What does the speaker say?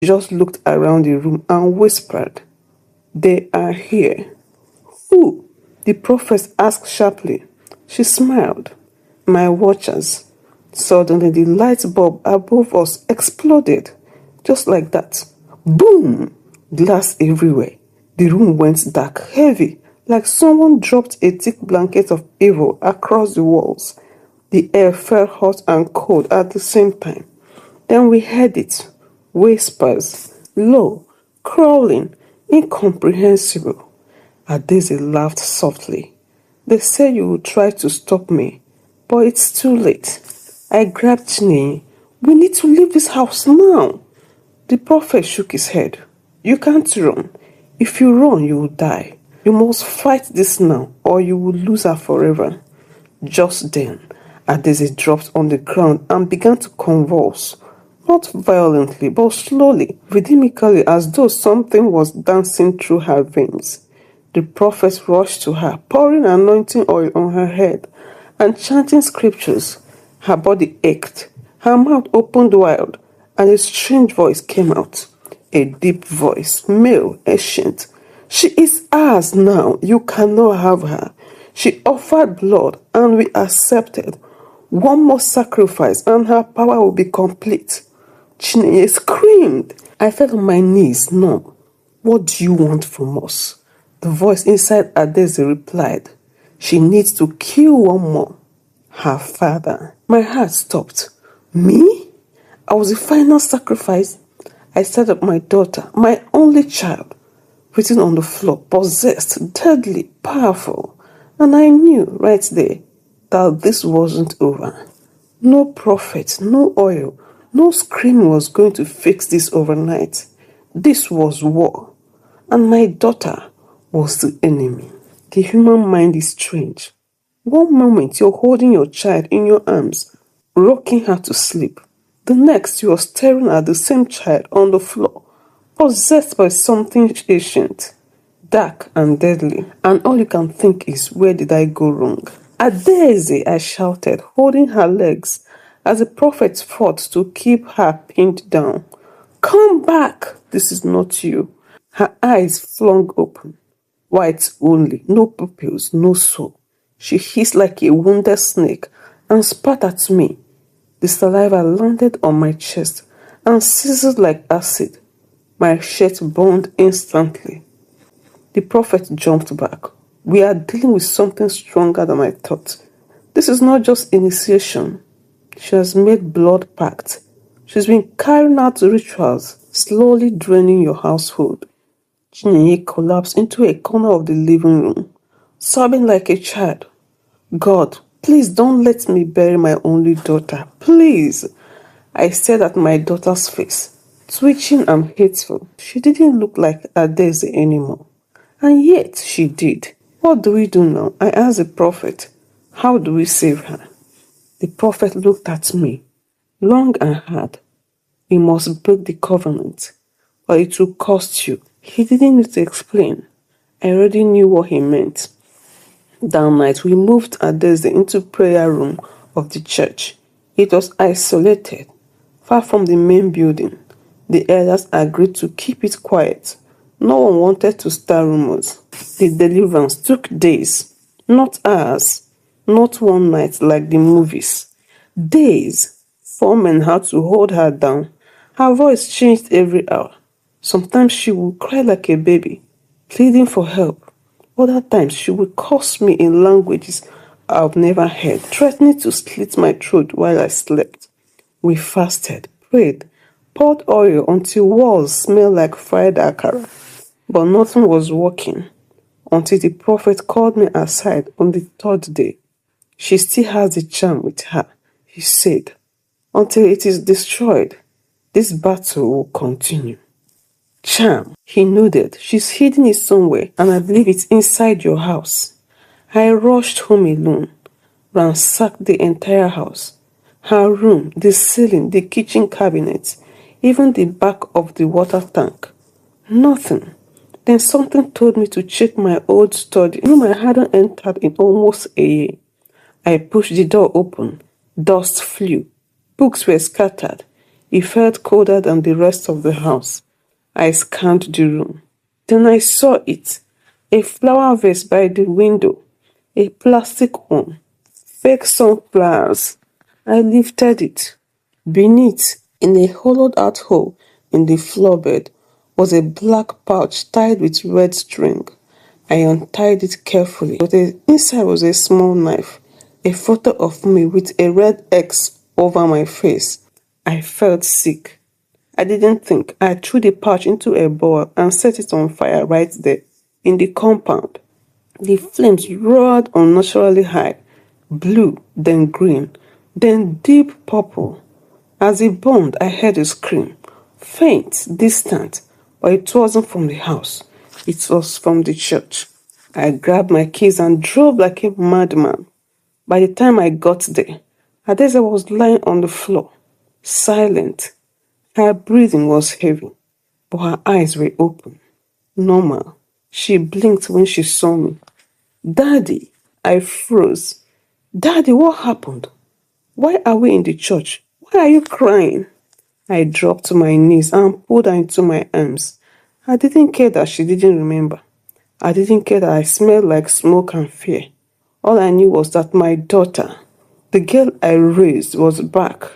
She just looked around the room and whispered, "They are here." "Who?" the prophet asked sharply. She smiled. "My watchers." Suddenly, the light bulb above us exploded. Just like that. Boom! Glass everywhere. The room went dark, heavy, like someone dropped a thick blanket of evil across the walls. The air felt hot and cold at the same time. Then we heard it. Whispers, low, crawling, incomprehensible. Adeze laughed softly. "They say you will try to stop me, but it's too late." I grabbed Chiney. "We need to leave this house now." The prophet shook his head. "You can't run. If you run, you will die. You must fight this now, or you will lose her forever." Just then, Adeze dropped on the ground and began to convulse. Not violently, but slowly, rhythmically, as though something was dancing through her veins. The prophet rushed to her, pouring anointing oil on her head and chanting scriptures. Her body ached, her mouth opened wide, and a strange voice came out. A deep voice, male, ancient. "She is ours now. You cannot have her. She offered blood, and we accepted. One more sacrifice, and her power will be complete." Chineye screamed. I fell on my knees, numb. "What do you want from us?" The voice inside Adeze replied. "She needs to kill one more. Her father." My heart stopped. Me? I was the final sacrifice. I stared at my daughter, my only child, written on the floor, possessed, deadly, powerful. And I knew right there that this wasn't over. No prophet, no oil, no scream was going to fix this overnight. This was war. And my daughter was the enemy. The human mind is strange. One moment you're holding your child in your arms, rocking her to sleep. The next you are staring at the same child on the floor, possessed by something ancient, dark and deadly. And all you can think is, where did I go wrong? "Adeze," I shouted, holding her legs as the prophet fought to keep her pinned down. "Come back! This is not you." Her eyes flung open, white only, no pupils, no soul. She hissed like a wounded snake and spat at me. The saliva landed on my chest and sizzled like acid. My shirt burned instantly. The prophet jumped back. "We are dealing with something stronger than I thought. This is not just initiation. She has made blood pact. She's been carrying out rituals, slowly draining your household." Chineye collapsed into a corner of the living room, sobbing like a child. "God, please don't let me bury my only daughter. Please." I stared at my daughter's face, twitching and hateful. She didn't look like Adeze anymore. And yet she did. "What do we do now?" I asked the prophet. "How do we save her?" The prophet looked at me, long and hard. "We must break the covenant, but it will cost you." He didn't need to explain. I already knew what he meant. That night, we moved Adeze into prayer room of the church. It was isolated, far from the main building. The elders agreed to keep it quiet. No one wanted to start rumors. The deliverance took days, not hours, not one night like the movies. Days. 4 men had to hold her down. Her voice changed every hour. Sometimes she would cry like a baby, pleading for help. Other times she would curse me in languages I've never heard, threatening to slit my throat while I slept. We fasted, prayed, poured oil until walls smelled like fried akara. But nothing was working until the prophet called me aside on the 3rd day. "She still has the charm with her," he said. "Until it is destroyed, this battle will continue." "Charm," he nodded. "She's hidden it somewhere, and I believe it's inside your house." I rushed home alone, ransacked the entire house. Her room, the ceiling, the kitchen cabinets, even the back of the water tank. Nothing. Then something told me to check my old study, room I hadn't entered in almost a year. I pushed the door open. Dust flew. Books were scattered. It felt colder than the rest of the house. I scanned the room. Then I saw it. A flower vase by the window. A plastic one. Fake sunflowers. I lifted it. Beneath, in a hollowed-out hole in the floorbed, was a black pouch tied with red string. I untied it carefully, but inside was a small knife, a photo of me with a red X over my face. I felt sick. I didn't think. I threw the pouch into a bowl and set it on fire right there, in the compound. The flames roared unnaturally high, blue, then green, then deep purple. As it burned, I heard a scream, faint, distant, but it wasn't from the house. It was from the church. I grabbed my keys and drove like a madman. By the time I got there, Adeza was lying on the floor, silent. Her breathing was heavy, but her eyes were open, normal. She blinked when she saw me. Daddy, I froze. Daddy, what happened? Why are we in the church? Why are you crying? I dropped to my knees and pulled her into my arms. I didn't care that she didn't remember. I didn't care that I smelled like smoke and fear. All I knew was that my daughter, the girl I raised, was back.